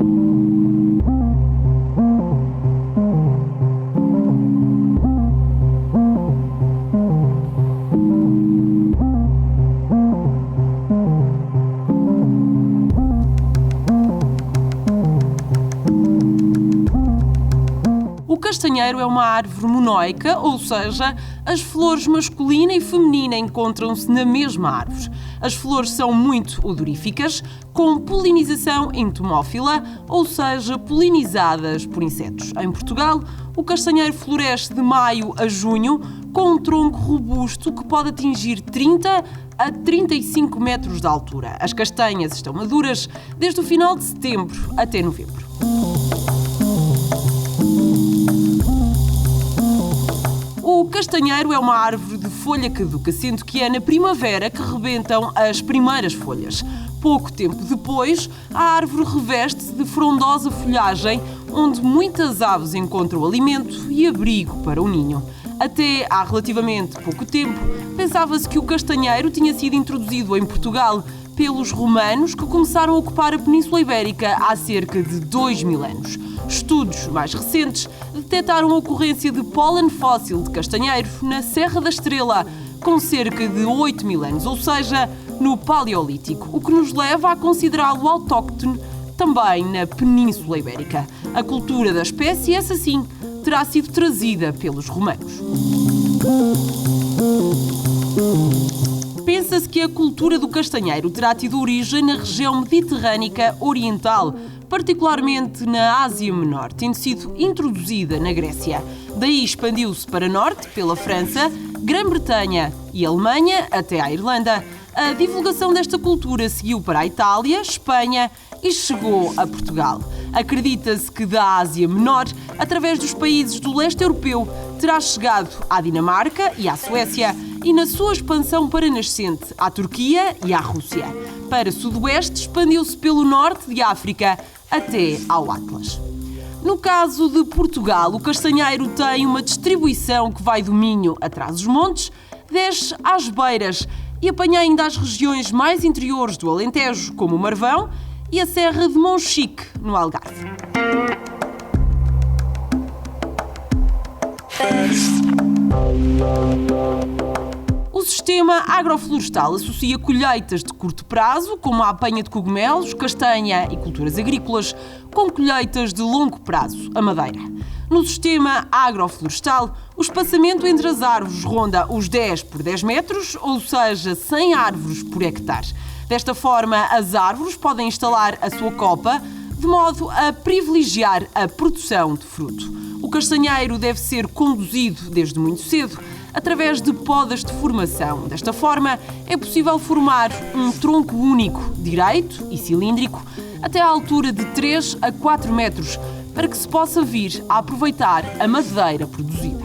O castanheiro é uma árvore monoica, ou seja, as flores masculina e feminina encontram-se na mesma árvore. As flores são muito odoríficas, com polinização entomófila, ou seja, polinizadas por insetos. Em Portugal, o castanheiro floresce de maio a junho, com um tronco robusto que pode atingir 30 a 35 metros de altura. As castanhas estão maduras desde o final de setembro até novembro. O castanheiro é uma árvore de folha caduca, sendo que é na primavera que rebentam as primeiras folhas. Pouco tempo depois, a árvore reveste-se de frondosa folhagem, onde muitas aves encontram alimento e abrigo para o ninho. Até há relativamente pouco tempo, pensava-se que o castanheiro tinha sido introduzido em Portugal pelos romanos, que começaram a ocupar a Península Ibérica há cerca de 2000 anos. Estudos mais recentes detectaram a ocorrência de pólen fóssil de castanheiro na Serra da Estrela, com cerca de 8000 anos, ou seja, no Paleolítico, o que nos leva a considerá-lo autóctone também na Península Ibérica. A cultura da espécie, essa sim, terá sido trazida pelos romanos. Pensa-se que a cultura do castanheiro terá tido origem na região mediterrânica oriental, particularmente na Ásia Menor, tendo sido introduzida na Grécia. Daí expandiu-se para norte, pela França, Grã-Bretanha e Alemanha, até à Irlanda. A divulgação desta cultura seguiu para a Itália, Espanha e chegou a Portugal. Acredita-se que da Ásia Menor, através dos países do leste europeu, terá chegado à Dinamarca e à Suécia e, na sua expansão para nascente, à Turquia e à Rússia. Para sudoeste, expandiu-se pelo norte de África até ao Atlas. No caso de Portugal, o castanheiro tem uma distribuição que vai do Minho atrás dos montes, desce às beiras e apanha ainda as regiões mais interiores do Alentejo, como o Marvão e a Serra de Monchique, no Algarve. O sistema agroflorestal associa colheitas de curto prazo, como a apanha de cogumelos, castanha e culturas agrícolas, com colheitas de longo prazo, a madeira. No sistema agroflorestal, o espaçamento entre as árvores ronda os 10 por 10 metros, ou seja, 100 árvores por hectare. Desta forma, as árvores podem instalar a sua copa, de modo a privilegiar a produção de fruto. O castanheiro deve ser conduzido desde muito cedo, através de podas de formação. Desta forma, é possível formar um tronco único, direito e cilíndrico, até à altura de 3 a 4 metros, para que se possa vir a aproveitar a madeira produzida.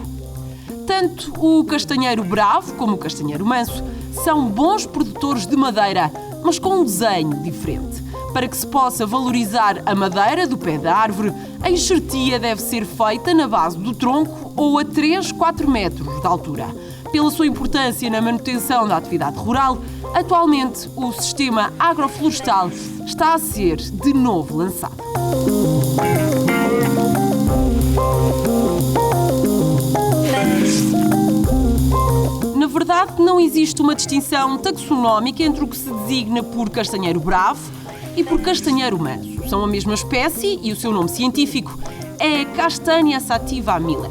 Tanto o castanheiro bravo como o castanheiro manso são bons produtores de madeira, mas com um desenho diferente. Para que se possa valorizar a madeira do pé da árvore, a enxertia deve ser feita na base do tronco ou a 3, 4 metros de altura. Pela sua importância na manutenção da atividade rural, atualmente o sistema agroflorestal está a ser de novo lançado. Na verdade, não existe uma distinção taxonómica entre o que se designa por castanheiro bravo e por castanheiro manso. São a mesma espécie e o seu nome científico é Castanea sativa miller.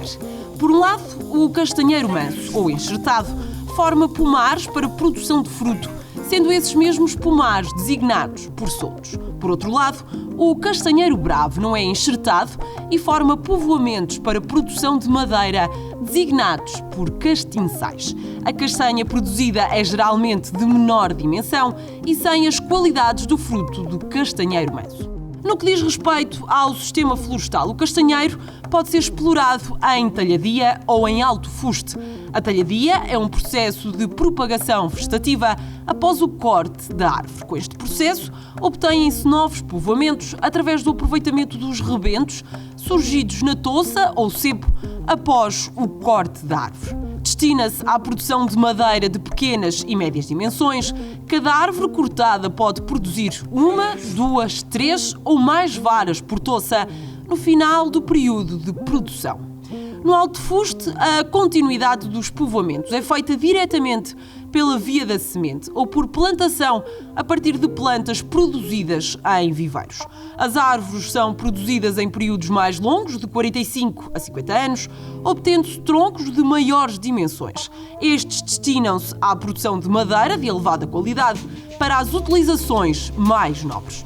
Por um lado, o castanheiro manso, ou enxertado, forma pomares para produção de fruto, sendo esses mesmos pomares designados por soltos. Por outro lado, o castanheiro bravo não é enxertado e forma povoamentos para produção de madeira, designados por castiçais. A castanha produzida é geralmente de menor dimensão e sem as qualidades do fruto do castanheiro manso. No que diz respeito ao sistema florestal, o castanheiro pode ser explorado em talhadia ou em alto fuste. A talhadia é um processo de propagação vegetativa após o corte da árvore. Com este processo, obtêm-se novos povoamentos através do aproveitamento dos rebentos surgidos na touça ou cepo após o corte da árvore. Destina-se à produção de madeira de pequenas e médias dimensões. Cada árvore cortada pode produzir 1, 2, 3 ou mais varas por toça no final do período de produção. No Alto Fuste, a continuidade dos povoamentos é feita diretamente pela via da semente ou por plantação a partir de plantas produzidas em viveiros. As árvores são produzidas em períodos mais longos, de 45 a 50 anos, obtendo-se troncos de maiores dimensões. Estes destinam-se à produção de madeira de elevada qualidade para as utilizações mais nobres.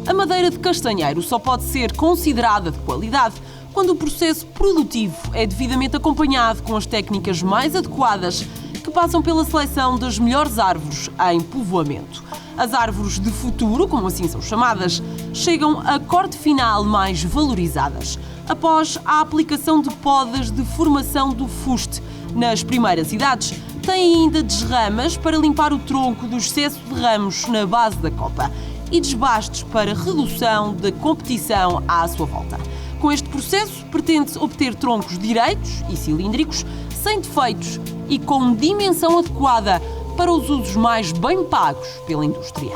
A madeira de castanheiro só pode ser considerada de qualidade quando o processo produtivo é devidamente acompanhado com as técnicas mais adequadas que passam pela seleção das melhores árvores em povoamento. As árvores de futuro, como assim são chamadas, chegam a corte final mais valorizadas, após a aplicação de podas de formação do fuste. Nas primeiras idades, têm ainda desramas para limpar o tronco do excesso de ramos na base da copa e desbastes para redução da competição à sua volta. Com este processo, pretende-se obter troncos direitos e cilíndricos, sem defeitos e com dimensão adequada para os usos mais bem pagos pela indústria.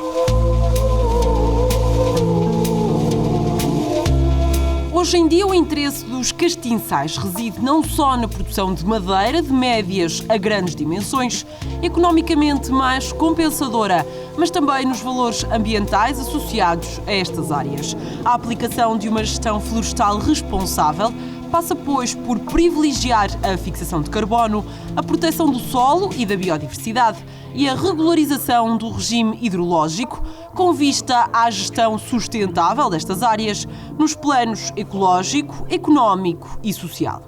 Hoje em dia, o interesse dos castiçais reside não só na produção de madeira de médias a grandes dimensões, economicamente mais compensadora, mas também nos valores ambientais associados a estas áreas. A aplicação de uma gestão florestal responsável passa, pois, por privilegiar a fixação de carbono, a proteção do solo e da biodiversidade e a regularização do regime hidrológico, com vista à gestão sustentável destas áreas nos planos ecológico, económico e social.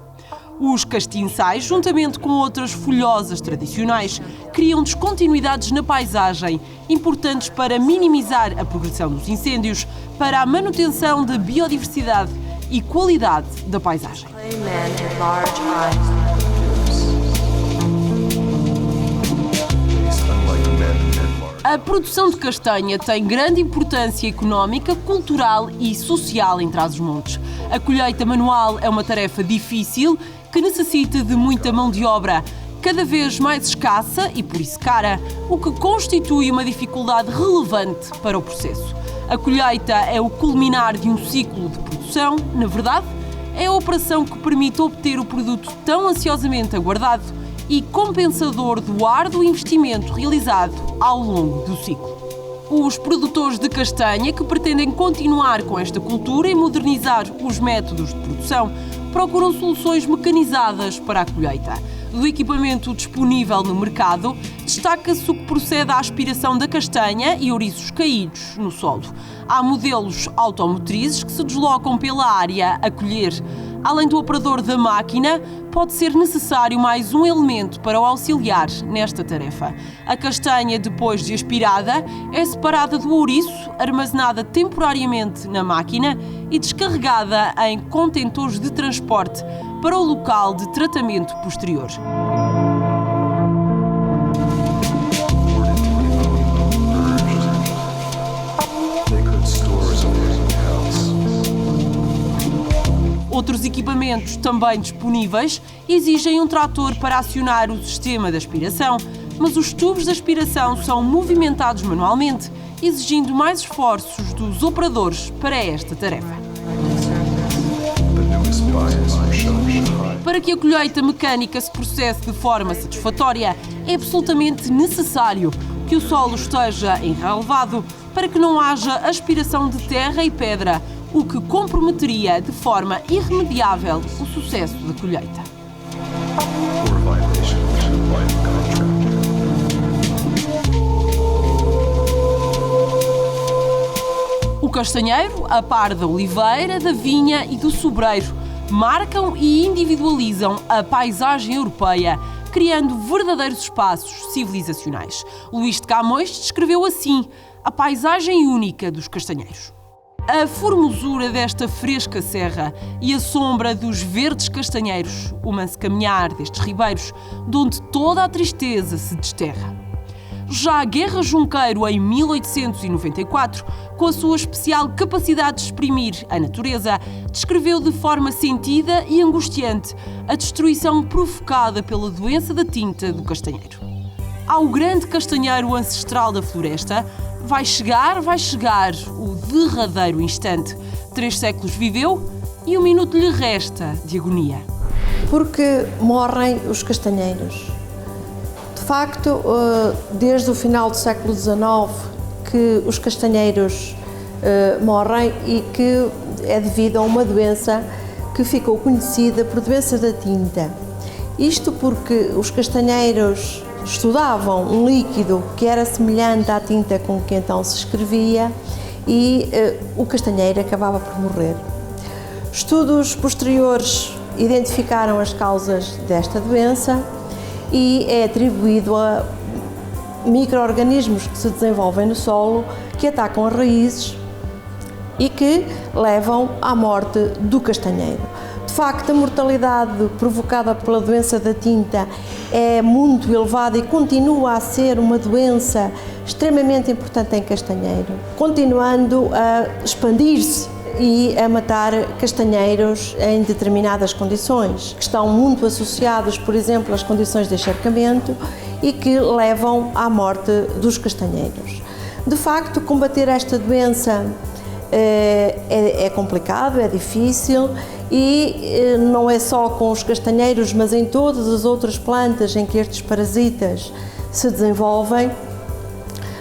Os castiçais, juntamente com outras folhosas tradicionais, criam descontinuidades na paisagem, importantes para minimizar a progressão dos incêndios, para a manutenção da biodiversidade e qualidade da paisagem. A produção de castanha tem grande importância económica, cultural e social em Trás-os-Montes. A colheita manual é uma tarefa difícil que necessita de muita mão de obra, cada vez mais escassa e por isso cara, o que constitui uma dificuldade relevante para o processo. A colheita é o culminar de um ciclo de produção, na verdade, é a operação que permite obter o produto tão ansiosamente aguardado e compensador do árduo investimento realizado ao longo do ciclo. Os produtores de castanha que pretendem continuar com esta cultura e modernizar os métodos de produção procuram soluções mecanizadas para a colheita. Do equipamento disponível no mercado, destaca-se o que procede à aspiração da castanha e ouriços caídos no solo. Há modelos automotrizes que se deslocam pela área a colher. Além do operador da máquina, pode ser necessário mais um elemento para o auxiliar nesta tarefa. A castanha, depois de aspirada, é separada do ouriço, armazenada temporariamente na máquina e descarregada em contentores de transporte para o local de tratamento posterior. Outros equipamentos também disponíveis exigem um trator para acionar o sistema de aspiração, mas os tubos de aspiração são movimentados manualmente, exigindo mais esforços dos operadores para esta tarefa. Para que a colheita mecânica se processe de forma satisfatória, é absolutamente necessário que o solo esteja enrelvado para que não haja aspiração de terra e pedra, o que comprometeria de forma irremediável o sucesso da colheita. O castanheiro, a par da oliveira, da vinha e do sobreiro, marcam e individualizam a paisagem europeia, criando verdadeiros espaços civilizacionais. Luís de Camões descreveu assim a paisagem única dos castanheiros. A formosura desta fresca serra e a sombra dos verdes castanheiros, o manso caminhar destes ribeiros, de onde toda a tristeza se desterra. Já Guerra Junqueiro, em 1894, com a sua especial capacidade de exprimir a natureza, descreveu de forma sentida e angustiante a destruição provocada pela doença da tinta do castanheiro. Ao grande castanheiro ancestral da floresta, vai chegar o derradeiro instante. 3 séculos viveu e 1 minuto lhe resta de agonia. Porque morrem os castanheiros. De facto, desde o final do século XIX que os castanheiros morrem e que é devido a uma doença que ficou conhecida por doença da tinta. Isto porque os castanheiros estudavam um líquido que era semelhante à tinta com que então se escrevia e o castanheiro acabava por morrer. Estudos posteriores identificaram as causas desta doença e é atribuído a micro-organismos que se desenvolvem no solo, que atacam as raízes e que levam à morte do castanheiro. De facto, a mortalidade provocada pela doença da tinta é muito elevada e continua a ser uma doença extremamente importante em castanheiro, continuando a expandir-se e a matar castanheiros em determinadas condições, que estão muito associadas, por exemplo, às condições de encharcamento e que levam à morte dos castanheiros. De facto, combater esta doença é complicado, é difícil e não é só com os castanheiros, mas em todas as outras plantas em que estes parasitas se desenvolvem,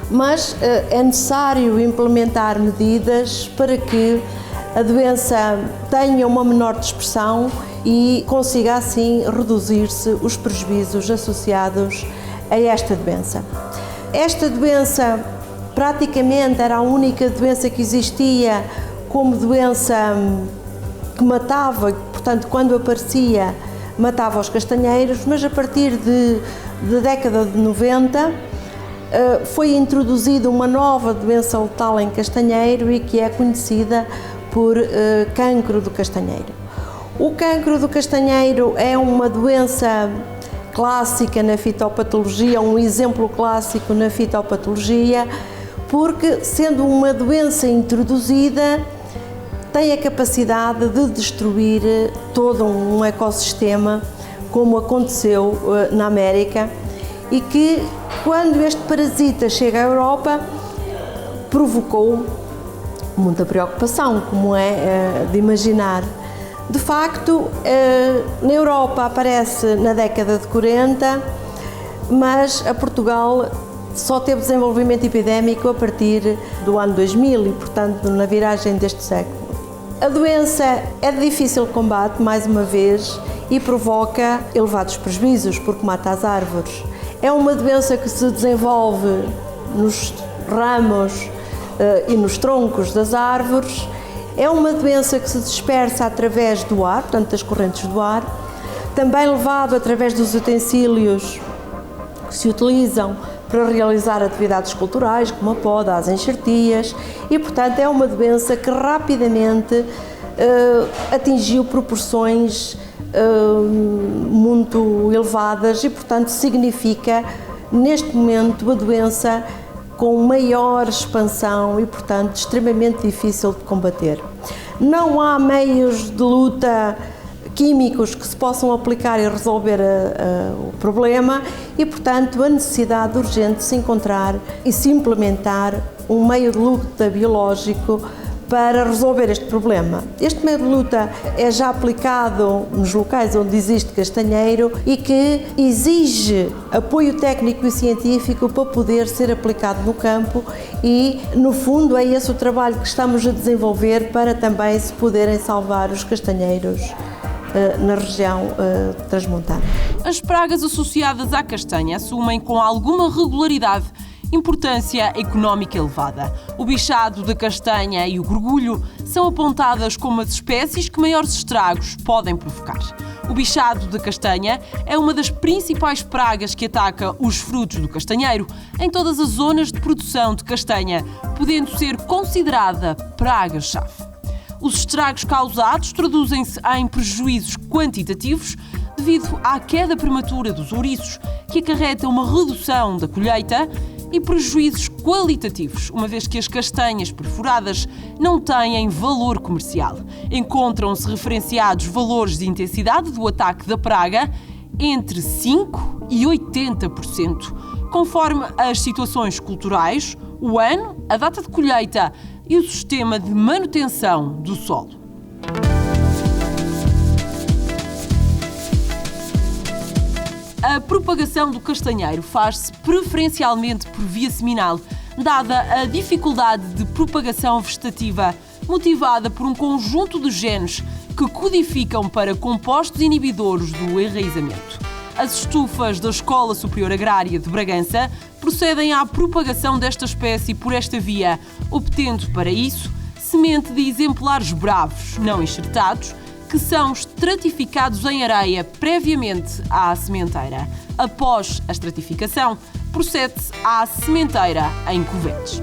mas é necessário implementar medidas para que a doença tenha uma menor dispersão e consiga assim reduzir-se os prejuízos associados a esta doença. Esta doença praticamente era a única doença que existia como doença que matava, portanto, quando aparecia, matava os castanheiros, mas a partir da década de 90 foi introduzida uma nova doença letal em castanheiro e que é conhecida por cancro do castanheiro. O cancro do castanheiro é uma doença clássica na fitopatologia, um exemplo clássico na fitopatologia, porque, sendo uma doença introduzida, tem a capacidade de destruir todo um ecossistema, como aconteceu na América, e que, quando este parasita chega à Europa, provocou muita preocupação, como é de imaginar. De facto, na Europa aparece na década de 40, mas a Portugal só teve desenvolvimento epidémico a partir do ano 2000 e, portanto, na viragem deste século. A doença é de difícil combate, mais uma vez, e provoca elevados prejuízos, porque mata as árvores. É uma doença que se desenvolve nos ramos e nos troncos das árvores. É uma doença que se dispersa através do ar, portanto, das correntes do ar, também levado através dos utensílios que se utilizam para realizar atividades culturais, como a poda, as enxertias, e, portanto, é uma doença que rapidamente atingiu proporções muito elevadas e, portanto, significa, neste momento, a doença com maior expansão e, portanto, extremamente difícil de combater. Não há meios de luta químicos que se possam aplicar e resolver o problema e, portanto, a necessidade urgente de se encontrar e se implementar um meio de luta biológico para resolver este problema. Este meio de luta é já aplicado nos locais onde existe castanheiro e que exige apoio técnico e científico para poder ser aplicado no campo e, no fundo, é esse o trabalho que estamos a desenvolver para também se poderem salvar os castanheiros na região transmontana. As pragas associadas à castanha assumem com alguma regularidade importância económica elevada. O bichado da castanha e o gorgulho são apontadas como as espécies que maiores estragos podem provocar. O bichado da castanha é uma das principais pragas que ataca os frutos do castanheiro em todas as zonas de produção de castanha, podendo ser considerada praga-chave. Os estragos causados traduzem-se em prejuízos quantitativos devido à queda prematura dos ouriços, que acarreta uma redução da colheita e prejuízos qualitativos, uma vez que as castanhas perfuradas não têm valor comercial. Encontram-se referenciados valores de intensidade do ataque da praga entre 5% e 80%, conforme as situações culturais, o ano, a data de colheita e o sistema de manutenção do solo. A propagação do castanheiro faz-se preferencialmente por via seminal, dada a dificuldade de propagação vegetativa, motivada por um conjunto de genes que codificam para compostos inibidores do enraizamento. As estufas da Escola Superior Agrária de Bragança procedem à propagação desta espécie por esta via, obtendo para isso semente de exemplares bravos, não enxertados, que são estratificados em areia previamente à sementeira. Após a estratificação, procede-se à sementeira em cuvetes.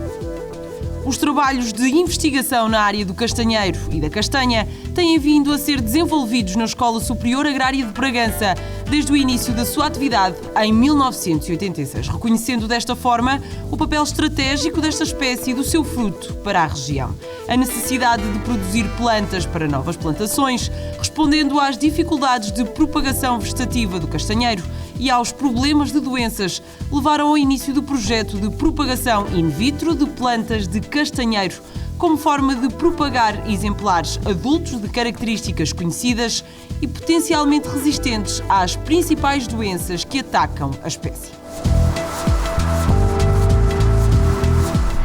Os trabalhos de investigação na área do castanheiro e da castanha têm vindo a ser desenvolvidos na Escola Superior Agrária de Bragança desde o início da sua atividade em 1986, reconhecendo desta forma o papel estratégico desta espécie e do seu fruto para a região. A necessidade de produzir plantas para novas plantações, respondendo às dificuldades de propagação vegetativa do castanheiro e aos problemas de doenças, levaram ao início do projeto de propagação in vitro de plantas de castanheiro, como forma de propagar exemplares adultos de características conhecidas e potencialmente resistentes às principais doenças que atacam a espécie.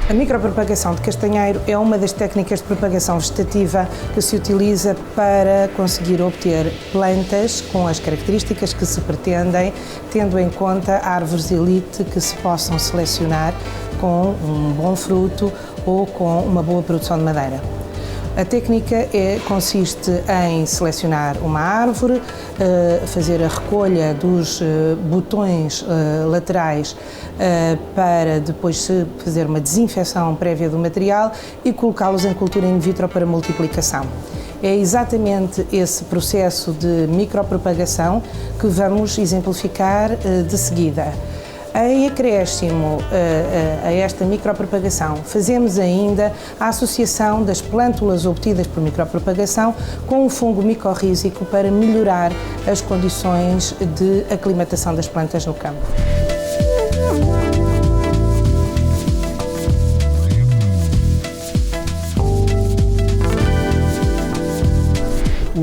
A micropropagação de castanheiro é uma das técnicas de propagação vegetativa que se utiliza para conseguir obter plantas com as características que se pretendem, tendo em conta árvores elite que se possam selecionar com um bom fruto ou com uma boa produção de madeira. A técnica consiste em selecionar uma árvore, fazer a recolha dos botões laterais para depois fazer uma desinfecção prévia do material e colocá-los em cultura in vitro para multiplicação. É exatamente esse processo de micropropagação que vamos exemplificar de seguida. Em acréscimo a esta micropropagação, fazemos ainda a associação das plântulas obtidas por micropropagação com o fungo micorrízico para melhorar as condições de aclimatação das plantas no campo.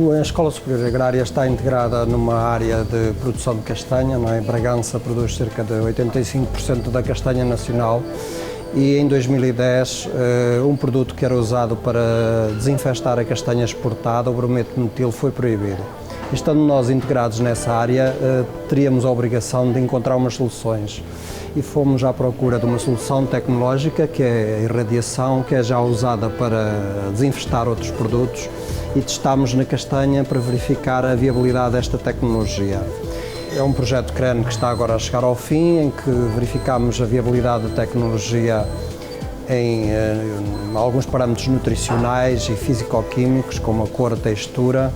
A Escola Superior Agrária está integrada numa área de produção de castanha, não é? Bragança produz cerca de 85% da castanha nacional e em 2010 um produto que era usado para desinfestar a castanha exportada, o brometo de metil, foi proibido. Estando nós integrados nessa área, teríamos a obrigação de encontrar umas soluções e fomos à procura de uma solução tecnológica que é a irradiação, que é já usada para desinfestar outros produtos, e testámos na castanha para verificar a viabilidade desta tecnologia. É um projeto CREN que está agora a chegar ao fim, em que verificámos a viabilidade da tecnologia em alguns parâmetros nutricionais e físico-químicos, como a cor, a textura,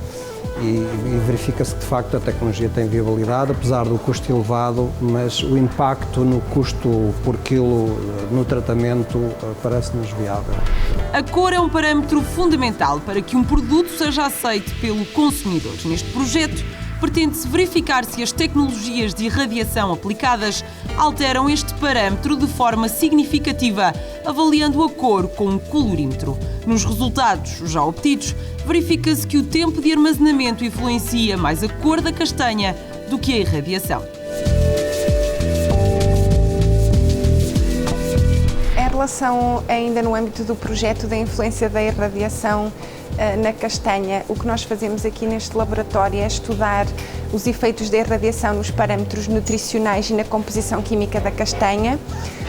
e verifica-se que de facto a tecnologia tem viabilidade, apesar do custo elevado, mas o impacto no custo por quilo no tratamento parece-nos viável. A cor é um parâmetro fundamental para que um produto seja aceito pelo consumidor. Neste projeto, pretende-se verificar se as tecnologias de irradiação aplicadas alteram este parâmetro de forma significativa, avaliando a cor com um colorímetro. Nos resultados já obtidos, verifica-se que o tempo de armazenamento influencia mais a cor da castanha do que a irradiação. Em relação, ainda no âmbito do projeto da influência da irradiação na castanha, o que nós fazemos aqui neste laboratório é estudar os efeitos da irradiação nos parâmetros nutricionais e na composição química da castanha.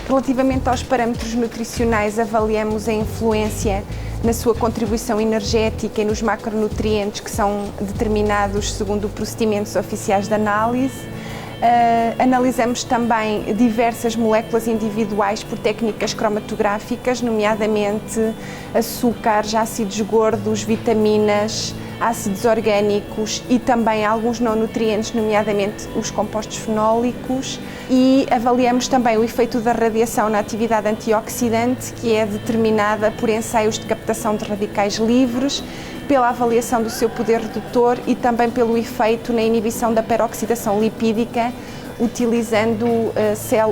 Relativamente aos parâmetros nutricionais, avaliamos a influência na sua contribuição energética e nos macronutrientes que são determinados segundo procedimentos oficiais de análise. Analisamos também diversas moléculas individuais por técnicas cromatográficas, nomeadamente açúcares, ácidos gordos, vitaminas, ácidos orgânicos e também alguns não nutrientes, nomeadamente os compostos fenólicos, e avaliamos também o efeito da radiação na atividade antioxidante, que é determinada por ensaios de captação de radicais livres, pela avaliação do seu poder redutor e também pelo efeito na inibição da peroxidação lipídica, utilizando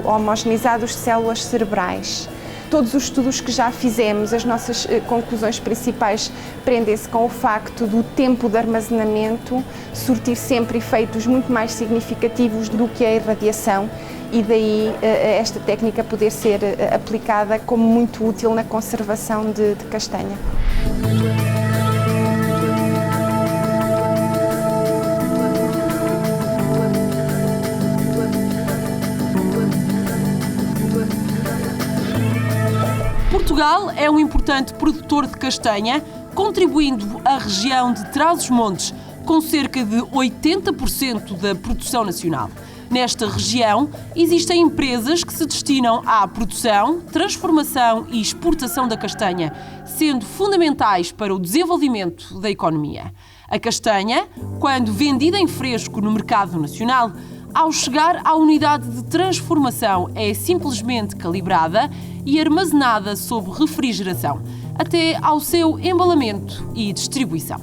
homogeneizados de células cerebrais. Todos os estudos que já fizemos, as nossas conclusões principais prendem-se com o facto do tempo de armazenamento surtir sempre efeitos muito mais significativos do que a irradiação e daí esta técnica poder ser aplicada como muito útil na conservação de castanha. Portugal é um importante produtor de castanha, contribuindo à região de Trás-os-Montes com cerca de 80% da produção nacional. Nesta região, existem empresas que se destinam à produção, transformação e exportação da castanha, sendo fundamentais para o desenvolvimento da economia. A castanha, quando vendida em fresco no mercado nacional, ao chegar à unidade de transformação, é simplesmente calibrada e armazenada sob refrigeração, até ao seu embalamento e distribuição.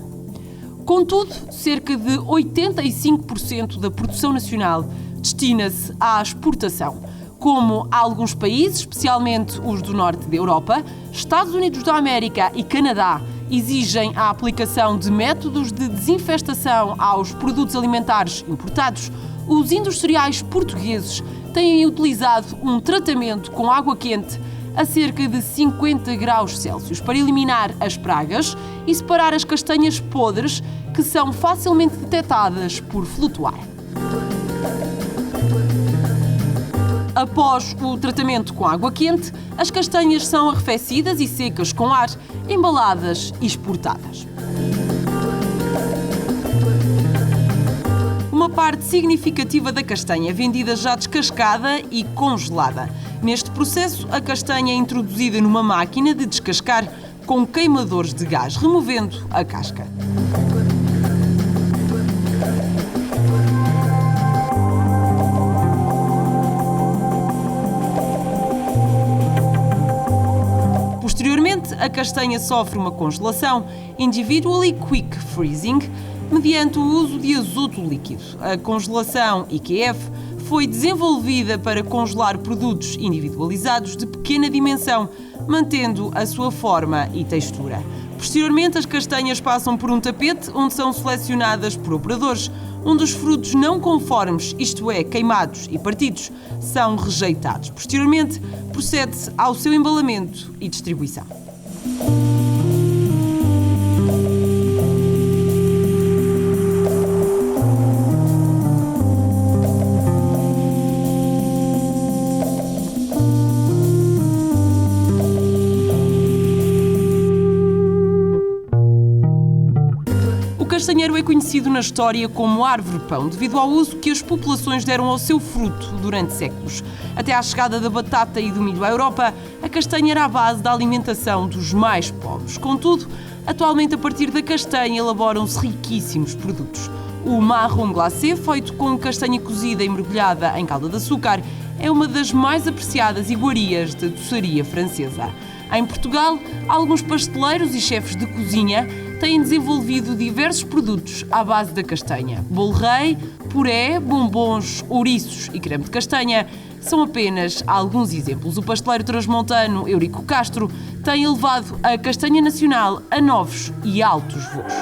Contudo, cerca de 85% da produção nacional destina-se à exportação, como alguns países, especialmente os do norte da Europa, Estados Unidos da América e Canadá, exigem a aplicação de métodos de desinfestação aos produtos alimentares importados. Os industriais portugueses têm utilizado um tratamento com água quente a cerca de 50 graus Celsius para eliminar as pragas e separar as castanhas podres que são facilmente detectadas por flutuar. Após o tratamento com água quente, as castanhas são arrefecidas e secas com ar, embaladas e exportadas. Uma parte significativa da castanha é vendida já descascada e congelada. Neste processo, a castanha é introduzida numa máquina de descascar com queimadores de gás, removendo a casca. Posteriormente, a castanha sofre uma congelação Individually Quick Freezing, mediante o uso de azoto líquido. A congelação IQF foi desenvolvida para congelar produtos individualizados de pequena dimensão, mantendo a sua forma e textura. Posteriormente, as castanhas passam por um tapete onde são selecionadas por operadores, onde os frutos não conformes, isto é, queimados e partidos, são rejeitados. Posteriormente, procede-se ao seu embalamento e distribuição. O castanheiro é conhecido na história como árvore-pão, devido ao uso que as populações deram ao seu fruto durante séculos. Até à chegada da batata e do milho à Europa, a castanha era a base da alimentação dos mais pobres. Contudo, atualmente, a partir da castanha, elaboram-se riquíssimos produtos. O marron glacé, feito com castanha cozida e mergulhada em calda de açúcar, é uma das mais apreciadas iguarias da doçaria francesa. Em Portugal, alguns pasteleiros e chefes de cozinha têm desenvolvido diversos produtos à base da castanha. Bolo rei, puré, bombons, ouriços e creme de castanha são apenas alguns exemplos. O pasteleiro transmontano Eurico Castro tem elevado a castanha nacional a novos e altos voos.